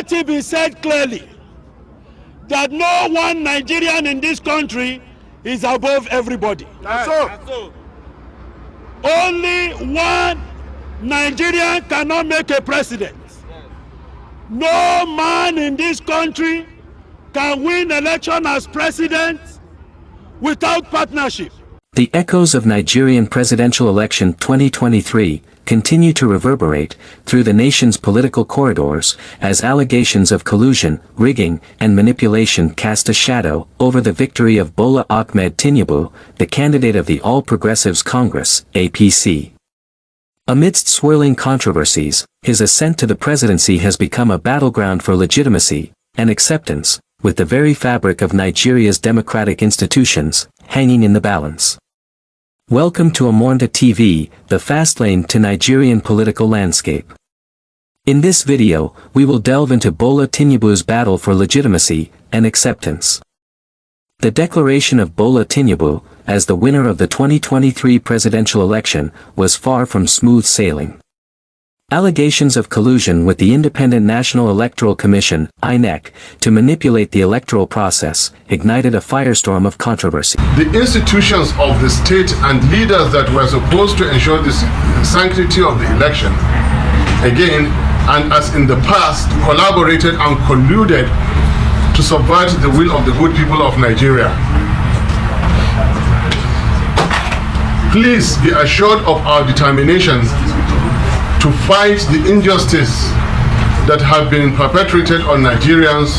let it be said clearly that no one Nigerian in this country is above everybody. So, only one Nigerian cannot make a president. No man in this country can win election as president without partnership. The echoes of Nigerian presidential election 2023 continue to reverberate through the nation's political corridors as allegations of collusion, rigging, and manipulation cast a shadow over the victory of Bola Tinubu, the candidate of the All Progressives Congress, APC. Amidst swirling controversies, his ascent to the presidency has become a battleground for legitimacy and acceptance, with the very fabric of Nigeria's democratic institutions hanging in the balance. Welcome to Amontta TV, the fast lane to Nigerian political landscape. In this video, we will delve into Bola Tinubu's battle for legitimacy and acceptance. The declaration of Bola Tinubu as the winner of the 2023 presidential election was far from smooth sailing. Allegations of collusion with the Independent National Electoral Commission, INEC, to manipulate the electoral process, ignited a firestorm of controversy. The institutions of the state and leaders that were supposed to ensure the sanctity of the election, again, and as in the past, collaborated and colluded to subvert the will of the good people of Nigeria. Please be assured of our determination to fight the injustice that have been perpetrated on Nigerians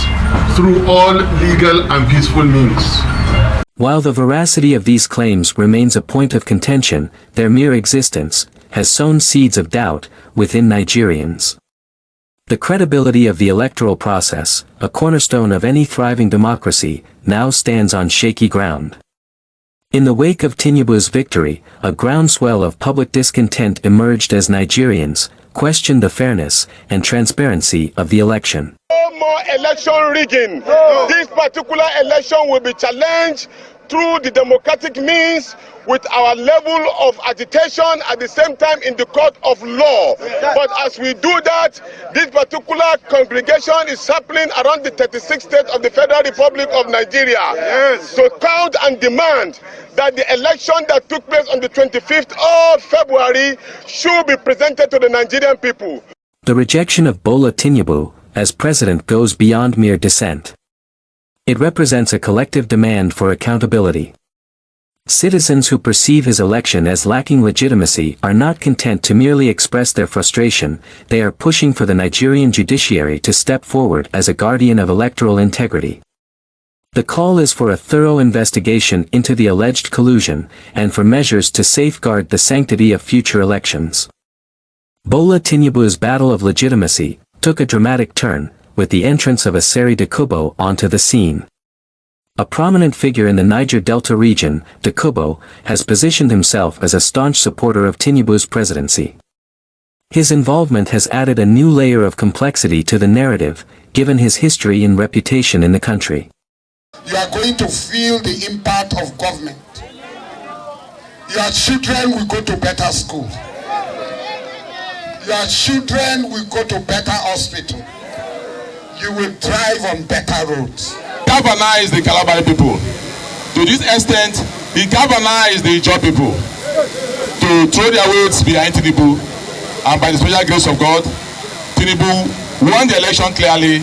through all legal and peaceful means. While the veracity of these claims remains a point of contention, their mere existence has sown seeds of doubt within Nigerians. The credibility of the electoral process, a cornerstone of any thriving democracy, now stands on shaky ground. In the wake of Tinubu's victory, a groundswell of public discontent emerged as Nigerians questioned the fairness and transparency of the election. No more election rigging. This particular election will be challenged through the democratic means with our level of agitation at the same time in the court of law. But as we do that, this particular congregation is happening around the 36th state of the Federal Republic of Nigeria. So count and demand that the election that took place on the 25th of February should be presented to the Nigerian people. The rejection of Bola Tinubu as president goes beyond mere dissent. It represents a collective demand for accountability. Citizens who perceive his election as lacking legitimacy are not content to merely express their frustration, they are pushing for the Nigerian judiciary to step forward as a guardian of electoral integrity. The call is for a thorough investigation into the alleged collusion, and for measures to safeguard the sanctity of future elections. Bola Tinubu's battle of legitimacy took a dramatic turn, with the entrance of Asari Dakubo onto the scene. A prominent figure in the Niger Delta region, Dakubo, has positioned himself as a staunch supporter of Tinubu's presidency. His involvement has added a new layer of complexity to the narrative, given his history and reputation in the country. You are going to feel the impact of government. Your children will go to better school. Your children will go to better hospital. You will drive on better roads. Galvanize the Calabar people. To this extent, he galvanized the Ijaw people to throw their weights behind Tinubu, and by the special grace of God, Tinubu won the election clearly,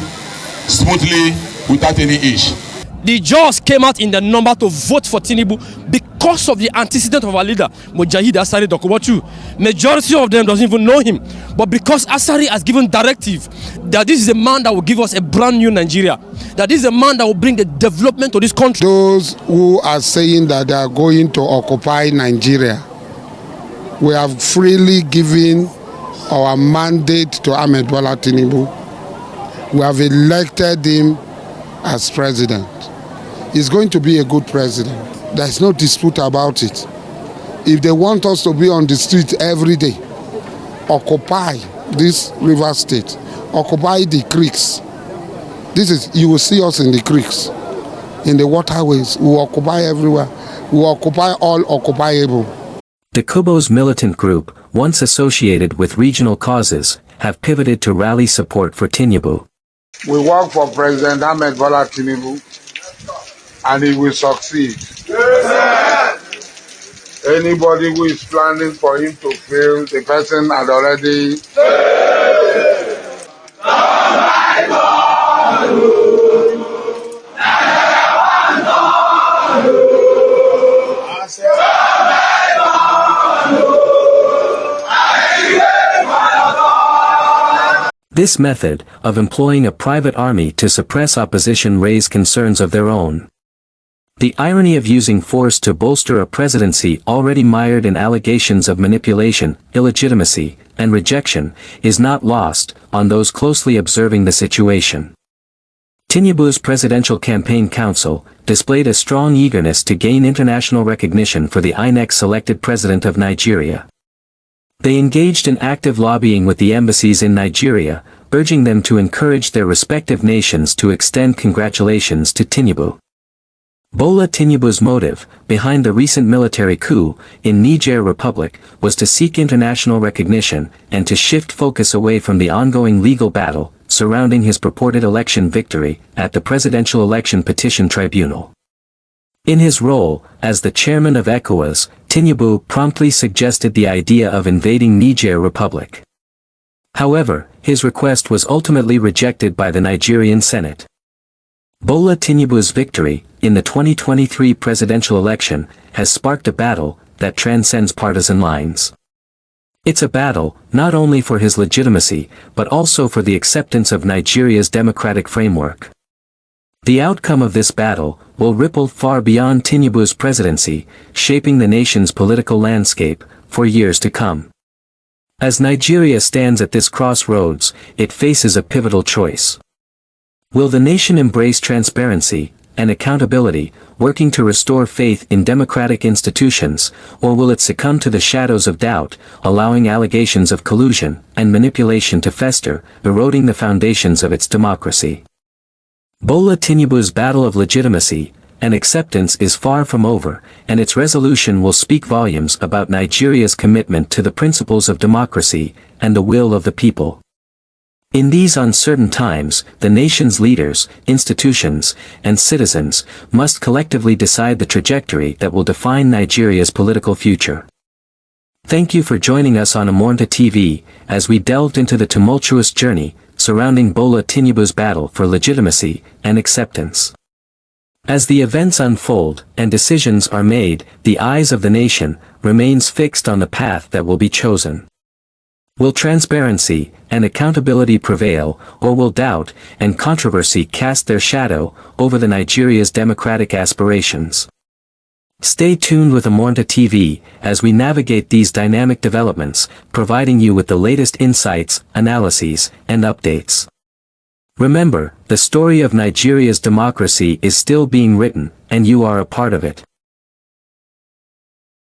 smoothly, without any issue. The Jaws came out in the number to vote for Tinubu because of the antecedent of our leader, Mujahid Asari Dokubotu. Majority of them doesn't even know him. But because Asari has given directive that this is a man that will give us a brand new Nigeria, that this is a man that will bring the development to this country. Those who are saying that they are going to occupy Nigeria, we have freely given our mandate to Ahmed Bola Tinubu. We have elected him as president. He's going to be a good president. There's no dispute about it. If they want us to be on the street every day, occupy this river state, occupy the creeks. You will see us in the creeks, in the waterways. We will occupy everywhere. We will occupy all occupiable. Dakubo's militant group, once associated with regional causes, have pivoted to rally support for Tinubu. We work for President Bola Tinubu, and he will succeed. Anybody who is planning for him to fail, the person had already This method of employing a private army to suppress opposition raised concerns of their own. The irony of using force to bolster a presidency already mired in allegations of manipulation, illegitimacy, and rejection is not lost on those closely observing the situation. Tinubu's Presidential Campaign Council displayed a strong eagerness to gain international recognition for the INEC-selected president of Nigeria. They engaged in active lobbying with the embassies in Nigeria, urging them to encourage their respective nations to extend congratulations to Tinubu. Bola Tinubu's motive, behind the recent military coup in Niger Republic, was to seek international recognition and to shift focus away from the ongoing legal battle surrounding his purported election victory at the Presidential Election Petition Tribunal. In his role as the chairman of ECOWAS, Tinubu promptly suggested the idea of invading Niger Republic. However, his request was ultimately rejected by the Nigerian Senate. Bola Tinubu's victory in the 2023 presidential election has sparked a battle that transcends partisan lines. It's a battle not only for his legitimacy but also for the acceptance of Nigeria's democratic framework. The outcome of this battle will ripple far beyond Tinubu's presidency, shaping the nation's political landscape for years to come. As Nigeria stands at this crossroads, it faces a pivotal choice. Will the nation embrace transparency and accountability, working to restore faith in democratic institutions, or will it succumb to the shadows of doubt, allowing allegations of collusion and manipulation to fester, eroding the foundations of its democracy? Bola Tinubu's battle of legitimacy and acceptance is far from over, and its resolution will speak volumes about Nigeria's commitment to the principles of democracy and the will of the people. In these uncertain times, the nation's leaders, institutions, and citizens must collectively decide the trajectory that will define Nigeria's political future. Thank you for joining us on Amontta TV as we delved into the tumultuous journey surrounding Bola Tinubu's battle for legitimacy and acceptance. As the events unfold and decisions are made, the eyes of the nation remains fixed on the path that will be chosen. Will transparency and accountability prevail, or will doubt and controversy cast their shadow over Nigeria's democratic aspirations? Stay tuned with Amontta TV as we navigate these dynamic developments, providing you with the latest insights, analyses, and updates. Remember, the story of Nigeria's democracy is still being written, and you are a part of it.